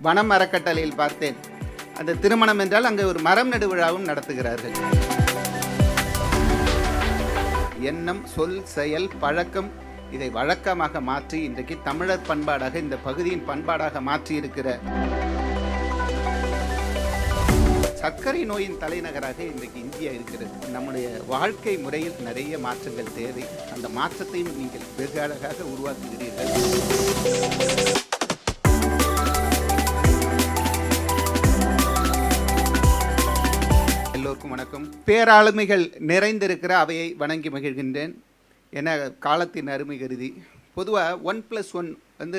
வனம் அறக்கட்டளையில் பார்த்தேன். அந்த திருமணம் என்றால் அங்கே ஒரு மரம் நடு விழாவும் நடத்துகிறார்கள். எண்ணம், சொல், செயல், பழக்கம் இதை வழக்கமாக மாற்றி இன்றைக்கு தமிழர் பண்பாடாக, இந்த பகுதியின் பண்பாடாக மாற்றி இருக்கிற சர்க்கரை நோயின் தலைநகராக இன்றைக்கு இந்தியா இருக்கிறது. நம்முடைய வாழ்க்கை முறையில் நிறைய மாற்றங்கள் தேவை. அந்த மாற்றத்தையும் நீங்கள் வெகு அழகாக உருவாக்குகிறீர்கள். எல்லோருக்கும் வணக்கம். பேராளுமைகள் நிறைந்திருக்கிற அவையை வணங்கி மகிழ்கின்றேன். என காலத்தின் அருமை கருதி பொதுவாக 1+1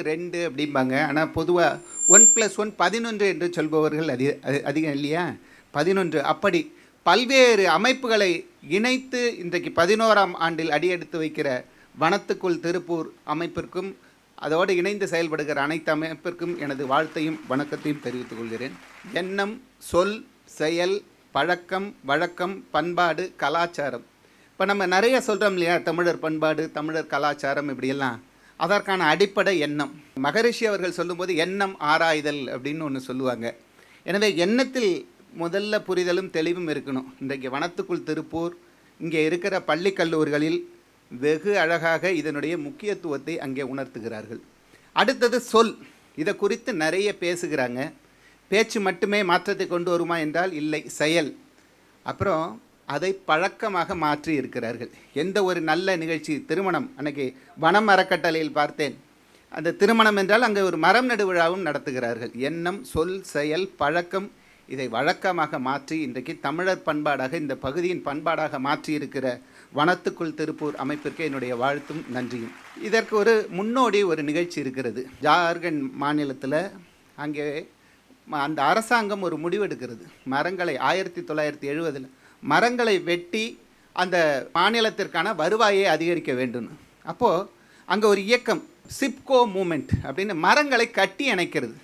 2 அப்படிம்பாங்க. ஆனால் பொதுவாக 1+1 11 என்று சொல்பவர்கள் அதிகம் இல்லையா? 11. அப்படி பல்வேறு அமைப்புகளை இணைத்து இன்றைக்கு 11ஆம் ஆண்டில் அடியெடுத்து வைக்கிற வனத்துக்குள் திருப்பூர் அமைப்பிற்கும் அதோடு இணைந்து செயல்படுகிற அனைத்து அமைப்பிற்கும் எனது வாழ்த்தையும் வணக்கத்தையும் தெரிவித்துக் கொள்கிறேன். எண்ணம், சொல், செயல், பழக்கம், வழக்கம், பண்பாடு, கலாச்சாரம். இப்போ நம்ம நிறைய சொல்கிறோம் இல்லையா? தமிழர் பண்பாடு, தமிழர் கலாச்சாரம், இப்படியெல்லாம். அதற்கான அடிப்படை எண்ணம். மகரிஷி அவர்கள் சொல்லும்போது எண்ணம் ஆராய்தல் அப்படின்னு ஒன்று சொல்லுவாங்க. எனவே எண்ணத்தில் முதல்ல புரிதலும் தெளிவும் இருக்கணும். இன்றைக்கு வனத்துக்குள் திருப்பூர் இங்கே இருக்கிற பள்ளி கல்லூரிகளில் வெகு அழகாக இதனுடைய முக்கியத்துவத்தை அங்கே உணர்த்துகிறார்கள். அடுத்தது சொல். இதை குறித்து நிறைய பேசுகிறாங்க. பேச்சு மட்டுமே மாற்றத்தை கொண்டு வருமா என்றால் இல்லை, செயல். அப்புறம் அதை பழக்கமாக மாற்றி இருக்கிறார்கள். எந்த ஒரு நல்ல நிகழ்ச்சி, திருமணம், அன்றைக்கி வனம் அறக்கட்டளையில் பார்த்தேன். அந்த திருமணம் என்றால் அங்கே ஒரு மரம் நடு விழாவும் நடத்துகிறார்கள். எண்ணம், சொல், செயல், பழக்கம் இதை வழக்கமாக மாற்றி இன்றைக்கு தமிழர் பண்பாடாக, இந்த பகுதியின் பண்பாடாக மாற்றி இருக்கிற வனத்துக்குள் திருப்பூர் அமைப்பிற்கு என்னுடைய வாழ்த்தும் நன்றியும். இதற்கு ஒரு முன்னோடி ஒரு நிகழ்ச்சி இருக்கிறது. ஜார்க்கண்ட் மாநிலத்தில் அங்கே அந்த அரசாங்கம் ஒரு முடிவெடுக்கிறது. மரங்களை 1970 மரங்களை வெட்டி அந்த மாநிலத்திற்கான வருவாயை அதிகரிக்க வேண்டும். அப்போது அங்கே ஒரு இயக்கம், சிப்கோ மூமெண்ட் அப்படின்னு, மரங்களை கட்டி அணைக்கிறது.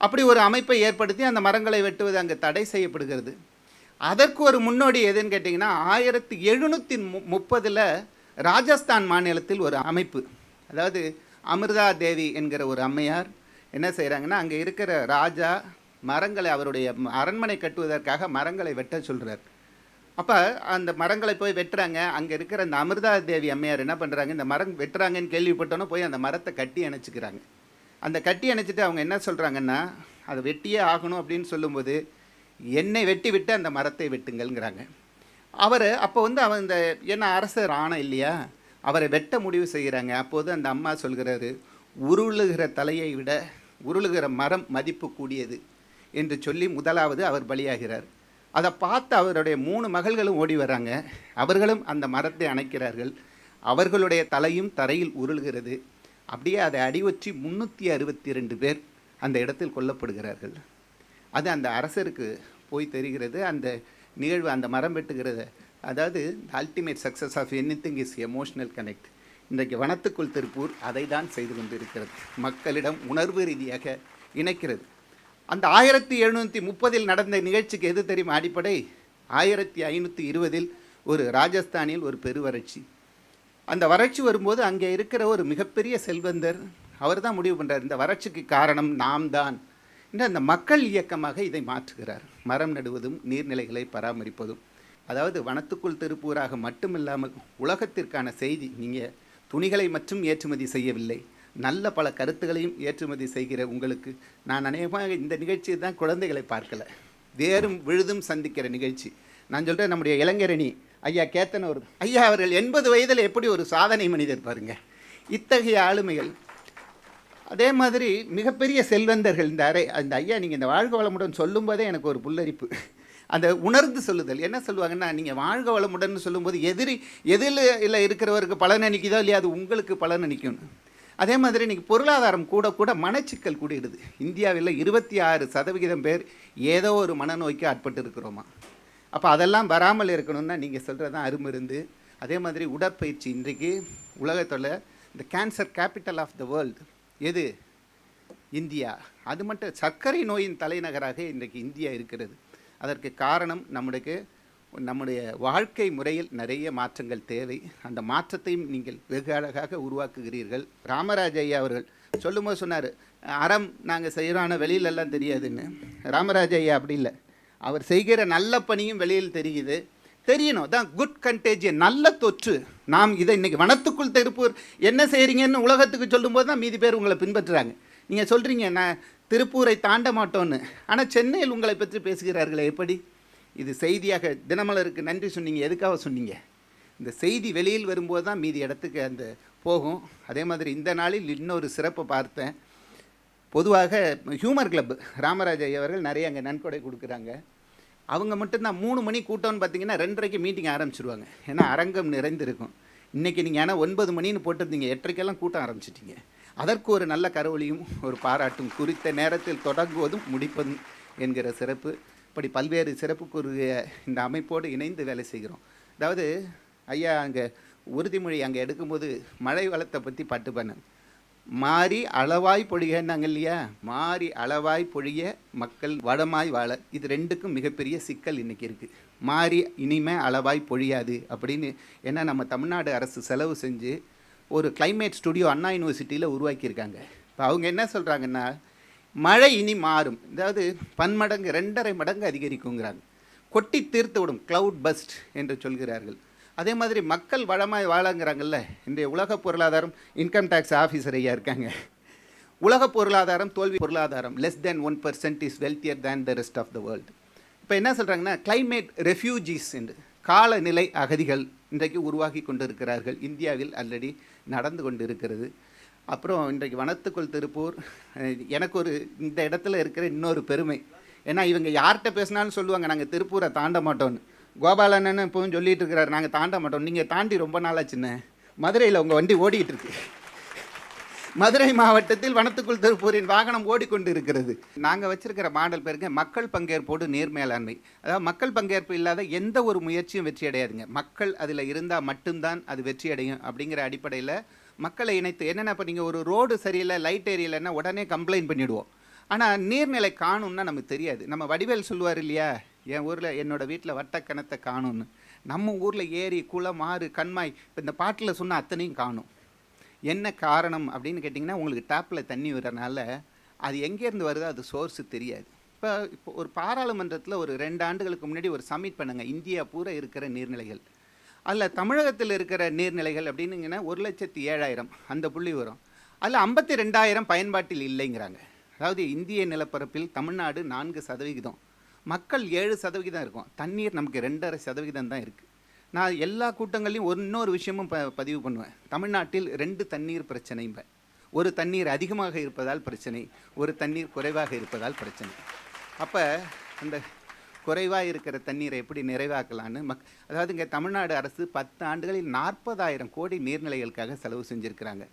அப்படி ஒரு அமைப்பை ஏற்படுத்தி அந்த மரங்களை வெட்டுவது அங்கே தடை செய்யப்படுகிறது. அதற்கு ஒரு முன்னோடி எதுன்னு கேட்டிங்கன்னா, 1730 ராஜஸ்தான் மாநிலத்தில் ஒரு அமைப்பு, அதாவது அமிர்தா தேவி என்கிற ஒரு அம்மையார் என்ன செய்கிறாங்கன்னா, அங்கே இருக்கிற ராஜா மரங்களை, அவருடைய அரண்மனை கட்டுவதற்காக மரங்களை வெட்ட சொல்கிறார். அப்போ அந்த மரங்களை போய் வெட்டுறாங்க. அங்கே இருக்கிற அந்த அமிர்தா தேவி அம்மையார் என்ன பண்ணுறாங்க, இந்த மரம் வெட்டுறாங்கன்னு கேள்விப்பட்டோன்னே போய் அந்த மரத்தை கட்டி அணைச்சிக்கிறாங்க. அந்த கட்டி அணைச்சிட்டு அவங்க என்ன சொல்கிறாங்கன்னா, அதை வெட்டியே ஆகணும் அப்படின்னு சொல்லும்போது, என்னை வெட்டி விட்டு அந்த மரத்தை வெட்டுங்கள்ங்கிறாங்க. அவர் அப்போ அவன் இந்த என்ன அரசர் ஆணை இல்லையா, அவரை வெட்ட முடிவு செய்கிறாங்க. அப்போது அந்த அம்மா சொல்கிறாரு, உருளுகிற தலையை விட உருளுகிற மரம் மதிப்பு கூடியது என்று சொல்லி முதலாவது அவர் பலியாகிறார். அதை பார்த்து அவருடைய 3 மகள்களும் ஓடி வராங்க. அவர்களும் அந்த மரத்தை அணைக்கிறார்கள். அவர்களுடைய தலையும் தரையில் உருள்கிறது. அப்படியே அதை அடிவற்றி 362 பேர் அந்த இடத்தில் கொல்லப்படுகிறார்கள். அது அந்த அரசருக்கு போய் தெரிகிறது. அந்த நிகழ்வு, அந்த மரம் வெட்டுகிறது, அதாவது ultimate success of anything is emotional connect. இன்றைக்கு வனத்துக்குள் திருப்பூர் அதை தான் செய்து கொண்டிருக்கிறது. மக்களிடம் உணர்வு ரீதியாக இணைக்கிறது. அந்த 1730 நடந்த நிகழ்ச்சிக்கு எது தெரியுமா அடிப்படை? 1520 ஒரு ராஜஸ்தானில் ஒரு பெருவறட்சி. அந்த வறட்சி வரும்போது அங்கே இருக்கிற ஒரு மிகப்பெரிய செல்வந்தர் அவர் தான் முடிவு பண்ணுறார், இந்த வறட்சிக்கு காரணம் நாம் தான் என்று அந்த மக்கள் இயக்கமாக இதை மாற்றுகிறார். மரம் நடுவதும் நீர்நிலைகளை பராமரிப்பதும். அதாவது வனத்துக்குள் திருப்பூராக மட்டுமில்லாமல் உலகத்திற்கான செய்தி. நீங்கள் துணிகளை மட்டும் ஏற்றுமதி செய்யவில்லை, நல்ல பல கருத்துக்களையும் ஏற்றுமதி செய்கிற உங்களுக்கு நான் அநேகமாக இந்த நிகழ்ச்சியை தான் குழந்தைகளை பார்க்கலை, வேறும் விழுதும் சந்திக்கிற நிகழ்ச்சி. நான் சொல்கிறேன், நம்முடைய இளைஞரணி ஐயா கேத்தனூர் ஐயா அவர்கள் 80 வயதில் எப்படி ஒரு சாதனை மனிதர் பாருங்கள். இத்தகைய ஆளுமைகள். அதே மாதிரி மிகப்பெரிய செல்வந்தர்கள். அந்த ஐயா நீங்கள் இந்த வாழ்க வளமுடன் சொல்லும்போதே எனக்கு ஒரு புல்லரிப்பு. அந்த உணர்ந்து சொல்லுதல். என்ன சொல்லுவாங்கன்னா, நீங்கள் வாழ்க வளமுடன் சொல்லும்போது எதில் இருக்கிறவருக்கு பலன் அளிக்குதோ இல்லையா, அது உங்களுக்கு பலன் அளிக்கும். அதே மாதிரி இன்றைக்கி பொருளாதாரம் கூட கூட மனச்சிக்கல் கூடிடுது. இந்தியாவில் 26% பேர் ஏதோ ஒரு மனநோய்க்கு ஆட்பட்டு இருக்கிறோமா. அப்போ அதெல்லாம் வராமல் இருக்கணும்னா நீங்கள் சொல்கிறது தான் அருமருந்து. அதே மாதிரி உடற்பயிற்சி. இன்றைக்கு உலகத்தில் இந்த cancer capital of the world எது? இந்தியா. அது மட்டும் சர்க்கரை நோயின் தலைநகராக இன்றைக்கு இந்தியா இருக்கிறது. அதற்கு காரணம் நம்முடைய வாழ்க்கை முறையில் நிறைய மாற்றங்கள் தேவை. அந்த மாற்றத்தையும் நீங்கள் வெகு அழகாக உருவாக்குகிறீர்கள். ராமராஜ ஐயா அவர்கள் சொல்லும்போது சொன்னார், அறம் நாங்கள் செய்கிறோம் ஆனால் வெளியிலெல்லாம் தெரியாதுன்னு. ராமராஜ ஐயா அப்படி இல்லை, அவர் செய்கிற நல்ல பணியும் வெளியில் தெரியுது. தெரியணும் தான் குட் கண்டேஜியன், நல்ல தொற்று. நாம் இதை இன்றைக்கி வனத்துக்குள் திருப்பூர் என்ன செய்கிறீங்கன்னு உலகத்துக்கு சொல்லும்போது தான் மீதி பேர் உங்களை பின்பற்றுறாங்க. நீங்கள் சொல்கிறீங்க நான் திருப்பூரை தாண்ட மாட்டோன்னு, ஆனால் சென்னையில் உங்களை பற்றி பேசுகிறார்களே எப்படி? இது செய்தியாக தினமலருக்கு நன்றி சொன்னீங்க, எதுக்காக சொன்னீங்க? இந்த செய்தி வெளியில் வரும்போது தான் மீதி இடத்துக்கு அந்த போகும். அதே மாதிரி இந்த நாளில் இன்னொரு சிறப்பை பார்த்தேன். பொதுவாக ஹியூமர் கிளப் ராமராஜ அவர்கள் நிறைய அங்கே நன்கொடை கொடுக்குறாங்க. அவங்க மட்டும்தான் 3 மணி கூட்டம்னு பார்த்தீங்கன்னா 2:30க்கு மீட்டிங் ஆரம்பிச்சிருவாங்க. ஏன்னா அரங்கம் நிறைந்திருக்கும். இன்றைக்கி நீங்கள் ஆனால் 9 மணின்னு போட்டிருந்தீங்க, 8:30க்கெல்லாம் கூட்டம் ஆரம்பிச்சிட்டிங்க. அதற்கு ஒரு நல்ல கரவொலியும் ஒரு பாராட்டும், குறித்த நேரத்தில் தொடங்குவதும் முடிப்பதும் என்கிற சிறப்பு. இப்படி பல்வேறு சிறப்புக்குரிய இந்த அமைப்போடு இணைந்து வேலை செய்கிறோம். அதாவது ஐயா அங்கே உறுதிமொழி அங்கே எடுக்கும்போது மழை வளத்தை பற்றி பாட்டு பண்ணேன். மாறி அளவாய் பொழியன்னாங்க இல்லையா? மாறி அளவாய் பொழிய மக்கள் வளமாய் வாழ. இது ரெண்டுக்கும் மிகப்பெரிய சிக்கல் இன்றைக்கி இருக்குது. மாறி இனிமே அளவாய் பொழியாது அப்படின்னு. ஏன்னா நம்ம தமிழ்நாடு அரசு செலவு செஞ்சு ஒரு கிளைமேட் ஸ்டுடியோ அண்ணா யூனிவர்சிட்டியில் உருவாக்கியிருக்காங்க. இப்போ அவங்க என்ன சொல்கிறாங்கன்னா, மழை இனி மாறும், அதாவது 10 மடங்கு 2.5 மடங்கு அதிகரிக்குங்கிறாங்க. கொட்டி தீர்த்து விடும், க்ளவுட் பஸ்ட் என்று சொல்கிறார்கள். அதே மாதிரி மக்கள் வளமாய் வாழங்கிறாங்கல்ல. இன்றைய உலக பொருளாதாரம், இன்கம் டேக்ஸ் ஆஃபீஸர் ஐயா இருக்காங்க, உலக பொருளாதாரம் தோல்வி பொருளாதாரம், less than 1% is wealthier than the rest of the world. இப்போ என்ன சொல்கிறாங்கன்னா, கிளைமேட் ரெஃப்யூஜிஸ் என்று காலநிலை அகதிகள் இன்றைக்கு உருவாகி கொண்டு இருக்கிறார்கள். இந்தியாவில் ஆல்ரெடி நடந்து கொண்டு இருக்கிறது. அப்புறம் இன்றைக்கு வனத்துக்குள் திருப்பூர் எனக்கு ஒரு இந்த இடத்துல இருக்கிற இன்னொரு பெருமை. ஏன்னா இவங்க யார்கிட்ட பேசினாலும் சொல்லுவாங்க நாங்கள் திருப்பூரை தாண்ட மாட்டோன்னு. கோபாலன்னு இப்போவும் சொல்லிகிட்டு இருக்கிறார் நாங்கள் தாண்ட மாட்டோம். நீங்கள் தாண்டி ரொம்ப நாளாச்சுன்னு. மதுரையில் உங்கள் வண்டி ஓடிக்கிட்டு இருக்கு. மதுரை மாவட்டத்தில் வனத்துக்குள் திருப்பூரின் வாகனம் ஓடிக்கொண்டு இருக்கிறது. நாங்கள் வச்சுருக்கிற மாடல் பேருங்க மக்கள் பங்கேற்போடு நீர் மேலாண்மை. அதாவது மக்கள் பங்கேற்பு இல்லாத எந்த ஒரு முயற்சியும் வெற்றி அடையாதுங்க. மக்கள் அதில் இருந்தால் மட்டும்தான் அது வெற்றி அடையும். அப்படிங்கிற அடிப்படையில் மக்களை இணைத்து என்னென்ன, இப்போ நீங்கள் ஒரு ரோடு சரியில்லை, லைட் ஏரியலைன்னா உடனே கம்ப்ளைண்ட் பண்ணிவிடுவோம். ஆனால் நீர்நிலை காணும்னா நமக்கு தெரியாது. நம்ம வடிவேல் சொல்லுவார் இல்லையா, என் ஊரில் என்னோடய வீட்டில் வட்டக்கணத்தை காணும்னு. நம்ம ஊரில் ஏரி, குளம், ஆறு, கண்மாய் இப்போ இந்த பாட்டில் சொன்னால் அத்தனையும் காணும். என்ன காரணம் அப்படின்னு கேட்டிங்கன்னா, உங்களுக்கு டேப்பில் தண்ணி வரனால அது எங்கேருந்து வருதோ அது சோர்ஸு தெரியாது. இப்போ ஒரு பாராளுமன்றத்தில் ஒரு 2 ஆண்டுகளுக்கு முன்னாடி ஒரு சப்மிட் பண்ணுங்க, இந்தியா பூரா இருக்கிற நீர்நிலைகள். அதில் தமிழகத்தில் இருக்கிற நீர்நிலைகள் அப்படின்னிங்கன்னா 1,07,000 அந்த புள்ளி வரும். அதில் 52,000 பயன்பாட்டில் இல்லைங்கிறாங்க. அதாவது இந்திய நிலப்பரப்பில் தமிழ்நாடு 4%, மக்கள் 7% இருக்கும். தண்ணீர் நமக்கு 2.5% தான் இருக்குது. நான் எல்லா கூட்டங்கள்லையும் இன்னொரு விஷயமும் பதிவு பண்ணுவேன். தமிழ்நாட்டில் 2 தண்ணீர் பிரச்சனைம்பேன். ஒரு தண்ணீர் அதிகமாக இருப்பதால் பிரச்சனை, ஒரு தண்ணீர் குறைவாக இருப்பதால் பிரச்சனை. அப்போ அந்த குறைவாக இருக்கிற தண்ணீரை எப்படி நிறைவாக்கலான்னு அதாவது இங்கே தமிழ்நாடு அரசு 10 ஆண்டுகளில் 40,000 கோடி நீர்நிலைகளுக்காக செலவு செஞ்சுருக்கிறாங்க.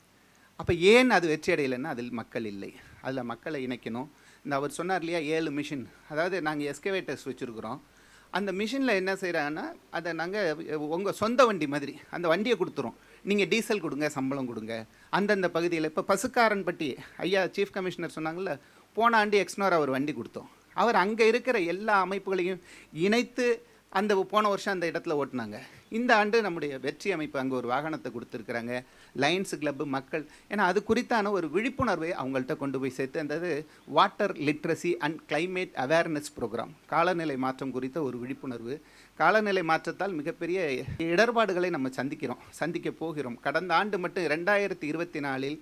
அப்போ ஏன் அது வெற்றி அடையலைன்னா அதில் மக்கள் இல்லை. அதில் மக்களை இணைக்கணும். இந்த அவர் சொன்னார் இல்லையா 7 மிஷின், அதாவது நாங்கள் எஸ்கவேட்டர்ஸ் வச்சுருக்குறோம். அந்த மிஷினில் என்ன செய்கிறாங்கன்னா, அதை நாங்கள் உங்கள் சொந்த வண்டி மாதிரி அந்த வண்டியை கொடுத்துரும். நீங்கள் டீசல் கொடுங்க, சம்பளம் கொடுங்க. அந்தந்த பகுதியில் இப்போ பசுக்காரன்பட்டி ஐயா சீஃப் கமிஷனர் சொன்னாங்கள்ல, போன ஆண்டு எக்ஸ்னோரா ஒரு வண்டி கொடுத்தோம். அவர் அங்கே இருக்கிற எல்லா அமைப்புகளையும் இணைத்து அந்த போன வருஷம் அந்த இடத்துல ஓட்டினாங்க. இந்த ஆண்டு நம்முடைய வெற்றி அமைப்பு அங்கே ஒரு வாகனத்தை கொடுத்துருக்குறாங்க. லயன்ஸ் கிளப்பு மக்கள், ஏன்னா அது குறித்தான ஒரு விழிப்புணர்வை அவங்கள்ட்ட கொண்டு போய் சேர்த்து, அந்த water literacy and climate awareness programme, காலநிலை மாற்றம் குறித்த ஒரு விழிப்புணர்வு. காலநிலை மாற்றத்தால் மிகப்பெரிய இடர்பாடுகளை நம்ம சந்திக்க போகிறோம். கடந்த ஆண்டு மட்டும் 2024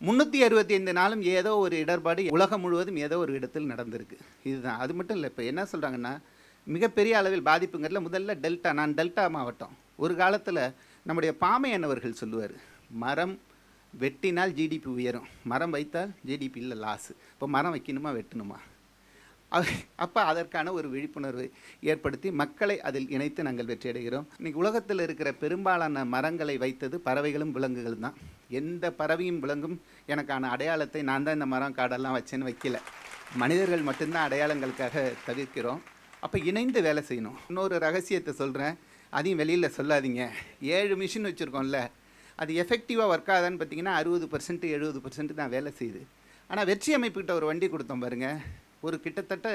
365 நாளும் ஏதோ ஒரு இடர்பாடு உலகம் முழுவதும் ஏதோ ஒரு இடத்தில் நடந்திருக்கு. இதுதான், அது மட்டும் இல்லை. இப்போ என்ன சொல்கிறாங்கன்னா, மிகப்பெரிய அளவில் பாதிப்புங்கிறதுல முதல்ல டெல்டா, நான் டெல்டா மாவட்டம். ஒரு காலத்தில் நம்முடைய பாமையன் அவர்கள் சொல்லுவார், மரம் வெட்டினால் ஜிடிபி உயரும், மரம் வைத்தால் ஜிடிபி இல்லை லாஸு. இப்போ மரம் வைக்கணுமா வெட்டணுமா? அப்போ அதற்கான ஒரு விழிப்புணர்வை ஏற்படுத்தி மக்களை அதில் இணைத்து நாங்கள் வெற்றி அடைகிறோம். இன்றைக்கி உலகத்தில் இருக்கிற பெரும்பாலான மரங்களை வைத்தது பறவைகளும் விலங்குகளும் தான். எந்த பறவையும் விலங்கும் எனக்கான அடையாளத்தை நான் தான் இந்த மரம் காடெல்லாம் வச்சேன்னு வைக்கல. மனிதர்கள் மட்டும்தான் அடையாளங்களுக்காக தவிர்க்கிறோம். அப்போ இணைந்து வேலை செய்யணும். இன்னொரு ரகசியத்தை சொல்கிறேன், அதையும் வெளியில் சொல்லாதீங்க. 7 மிஷின் வச்சுருக்கோம்ல, அது எஃபெக்டிவாக ஒர்க் ஆகுதான்னு பார்த்தீங்கன்னா 60% 70% தான் வேலை செய்யுது. ஆனால் வெற்றி அமைப்புக்கிட்ட ஒரு வண்டி கொடுத்தோம் பாருங்கள், ஒரு கிட்டத்தட்ட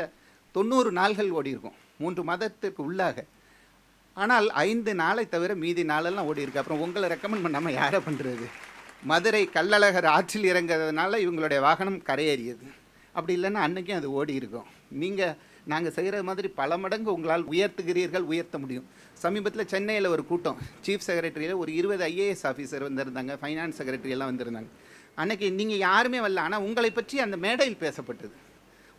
90 நாள்கள் ஓடி இருக்கும், 3 மாதத்திற்கு உள்ளாக. ஆனால் 5 நாளை தவிர மீதி நாளெல்லாம் ஓடி இருக்கு. அப்புறம் உங்களை ரெக்கமெண்ட் பண்ணாமல் யாரை பண்ணுறது? மதுரை கள்ளழகர் ஆற்றில் இறங்குறதுனால இவங்களுடைய வாகனம் கரையேறியது. அப்படி இல்லைன்னா அன்றைக்கும் அது ஓடி இருக்கும். நாங்கள் செய்கிற மாதிரி பல மடங்கு உங்களால் உயர்த்துகிறீர்கள், உயர்த்த முடியும். சமீபத்தில் சென்னையில் ஒரு கூட்டம், சீஃப் செக்ரட்டரியில் ஒரு 20 ஐஏஎஸ் ஆஃபீஸர் வந்திருந்தாங்க, ஃபைனான்ஸ் செக்ரட்டரி எல்லாம் வந்திருந்தாங்க. அன்றைக்கி நீங்கள் யாருமே வரல, ஆனால் உங்களை பற்றி அந்த மேடையில் பேசப்பட்டது.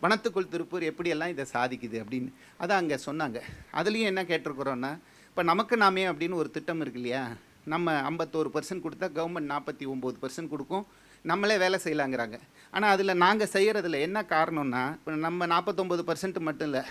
வனத்துக்குள் திருப்பூர் எப்படியெல்லாம் இதை சாதிக்குது அப்படின்னு அதான் அங்கே சொன்னாங்க. அதுலேயும் என்ன கேட்டிருக்கிறோன்னா, இப்போ நமக்கு நாமே அப்படின்னு ஒரு திட்டம் இருக்கு இல்லையா, நம்ம 51% கொடுத்தா கவர்மெண்ட் 49% கொடுக்கும், நம்மளே வேலை செய்யலாங்கிறாங்க. ஆனால் அதில் நாங்கள் செய்கிறதுல என்ன காரணம்னா, இப்போ நம்ம 49% மட்டும் இல்லை,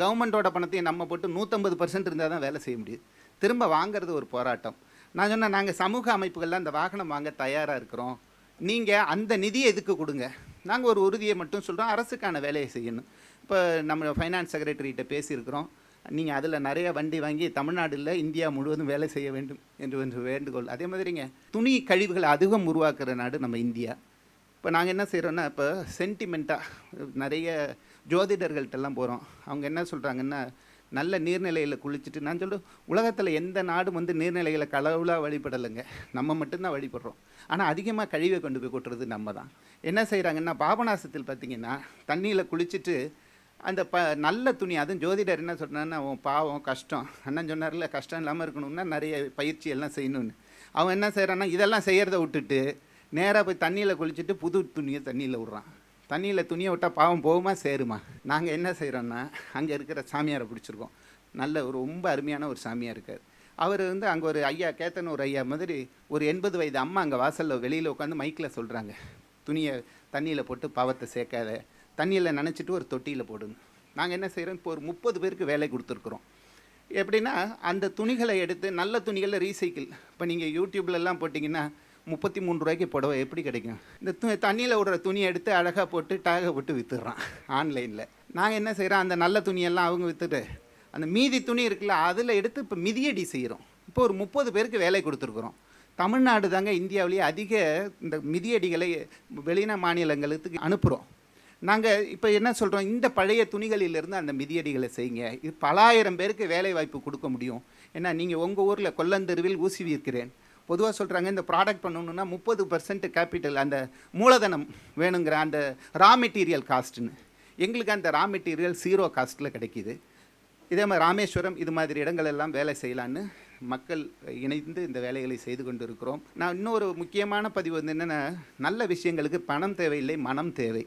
கவர்மெண்ட்டோட பணத்தையும் நம்ம போட்டு 150% இருந்தால் தான் வேலை செய்ய முடியுது. திரும்ப வாங்கிறது ஒரு போராட்டம். நான் சொன்னேன், நாங்கள் சமூக அமைப்புகள்லாம் அந்த வாகனம் வாங்க தயாராக இருக்கிறோம், நீங்கள் அந்த நிதியை எதுக்கு கொடுங்க, நாங்கள் ஒரு உறுதியை மட்டும் சொல்கிறோம், அரசுக்கான வேலையை செய்யணும். இப்போ நம்ம ஃபைனான்ஸ் செக்ரட்டரிகிட்ட பேசியிருக்கிறோம், நீங்கள் அதில் நிறைய வண்டி வாங்கி தமிழ்நாட்டில் இந்தியா முழுவதும் வேலை செய்ய வேண்டும் என்று வேண்டுகோள். அதே மாதிரிங்க துணி கழிவுகளை அதிகம் உருவாக்குற நாடு நம்ம இந்தியா. இப்போ நாங்கள் என்ன செய்கிறோன்னா, இப்போ சென்டிமெண்ட்டாக நிறைய ஜோதிடர்கள்ட்டெல்லாம் போகிறோம். அவங்க என்ன சொல்கிறாங்கன்னா, நல்ல நீர்நிலையில் குளிச்சுட்டு, நான் சொல்கிறேன் உலகத்தில் எந்த நாடும் நீர்நிலைகளை கடவுளாக வழிபடலைங்க, நம்ம மட்டும்தான் வழிபடுறோம். ஆனால் அதிகமாக கழிவை கொண்டு போய் கொட்டுறது நம்ம தான். என்ன செய்கிறாங்கன்னா, பாபநாசத்தில் பார்த்திங்கன்னா தண்ணியில் குளிச்சுட்டு அந்த நல்ல துணி, அதுவும் ஜோதிடர் என்ன சொல்கிறான்னா, அவன் பாவம் கஷ்டம், அண்ணன் சொன்னார்ல கஷ்டம் இல்லாமல் இருக்கணும்னா நிறைய பயிற்சி எல்லாம் செய்யணும்னு. அவன் என்ன செய்கிறான்னா, இதெல்லாம் செய்கிறத விட்டுட்டு நேராக போய் தண்ணியில் குளிச்சுட்டு புது துணியை தண்ணியில் விட்றான். தண்ணியில் துணியை விட்டால் பாவம் போகுமா சேருமா? நாங்கள் என்ன செய்கிறோன்னா, அங்கே இருக்கிற சாமியாரை பிடிச்சிருக்கோம். நல்ல ஒரு ரொம்ப அருமையான ஒரு சாமியார் இருக்கார். அவர் அங்கே ஒரு ஐயா, கேத்தன் ஒரு ஐயா மாதிரி ஒரு 80 வயது அம்மா அங்கே வாசலில் வெளியில் உட்காந்து மைக்கில் சொல்கிறாங்க, துணியை தண்ணியில் போட்டு பாவத்தை சேர்க்காத, தண்ணியில் நனைச்சிட்டு ஒரு தொட்டியில் போடுங்க. நாங்கள் என்ன செய்கிறோம், இப்போ ஒரு 30 பேருக்கு வேலை கொடுத்துருக்குறோம். எப்படின்னா, அந்த துணிகளை எடுத்து நல்ல துணிகளில் ரீசைக்கிள், இப்போ நீங்கள் யூடியூப்லலாம் போட்டிங்கன்னா 33 ரூபாய்க்கு புடவை எப்படி கிடைக்கும்? இந்த தண்ணியில் விடுற துணியை எடுத்து அழகாக போட்டு டேகை போட்டு விற்றுடுறான் ஆன்லைனில். நாங்கள் என்ன செய்கிறோம், அந்த நல்ல துணியெல்லாம் அவங்க விற்றுட்டு அந்த மீதி துணி இருக்குல்ல, அதில் எடுத்து இப்போ மிதியடி செய்கிறோம். இப்போ ஒரு 30 பேருக்கு வேலை கொடுத்துருக்குறோம். தமிழ்நாடு தாங்க இந்தியாவிலேயே அதிக இந்த மிதியடிகளை வெளிநாட்டு மாநிலங்களுக்கு அனுப்புகிறோம். நாங்கள் இப்போ என்ன சொல்கிறோம், இந்த பழைய துணிகளிலிருந்து அந்த மிதியடிகளை செய்யுங்க, இது பல ஆயிரம் பேருக்கு வேலை வாய்ப்பு கொடுக்க முடியும். ஏன்னா நீங்கள் உங்கள் ஊரில் கொல்லந்தெருவில் ஊசி விற்கிறேன் பொதுவாக சொல்கிறாங்க, இந்த ப்ராடக்ட் பண்ணணுன்னா 30% கேபிட்டல், அந்த மூலதனம் வேணுங்கிற அந்த ரா மெட்டீரியல் காஸ்ட்டுன்னு. எங்களுக்கு அந்த ரா மெட்டீரியல் 0 காஸ்ட்டில் கிடைக்கிது. இதே மாதிரி ராமேஸ்வரம் இது மாதிரி இடங்கள் எல்லாம் வேலை செய்யலான்னு மக்கள் இணைந்து இந்த வேலைகளை செய்து கொண்டு இருக்கிறோம். நான் இன்னொரு முக்கியமான பதிவு என்னென்னா, நல்ல விஷயங்களுக்கு பணம் தேவையில்லை, மனம் தேவை.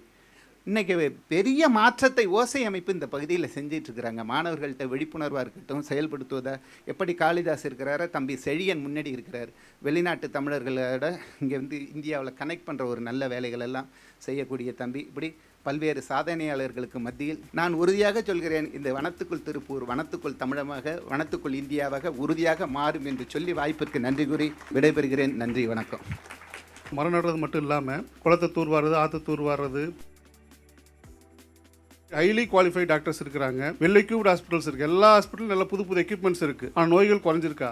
இன்றைக்கி பெரிய மாற்றத்தை ஓசை அமைப்பு இந்த பகுதியில் செஞ்சிட்ருக்கிறாங்க. மாணவர்கள்ட்ட விழிப்புணர்வாக இருக்கட்டும், செயல்படுத்துவதை எப்படி காளிதாஸ் இருக்கிறார, தம்பி செழியன் முன்னாடி இருக்கிறார், வெளிநாட்டு தமிழர்களோட இங்கே இந்தியாவில் கனெக்ட் பண்ணுற ஒரு நல்ல வேலைகள் எல்லாம் செய்யக்கூடிய தம்பி, இப்படி பல்வேறு சாதனையாளர்களுக்கு மத்தியில் நான் உறுதியாக சொல்கிறேன், இந்த வனத்துக்குள் திருப்பூர் வனத்துக்குள் தமிழமாக, வனத்துக்குள் இந்தியாவாக உறுதியாக மாறும் என்று சொல்லி வாய்ப்பிற்கு நன்றி கூறி விடைபெறுகிறேன். நன்றி, வணக்கம். மரம் நடுறது மட்டும் இல்லாமல் குளத்தை தூர்வாடுறது, ஆற்று தூர்வாடுறது, ஹைலி குவாலிஃபைட் டாக்டர்ஸ் இருக்கிறாங்க. வெல் எக்யூப்ட் ஹாஸ்பிட்டல்ஸ் இருக்குது. எல்லா ஹாஸ்பிட்டலும் நல்ல புது புது எக்யூப்மெண்ட்ஸ் இருக்குது. ஆனால் நோய்கள் குறைஞ்சிருக்கா?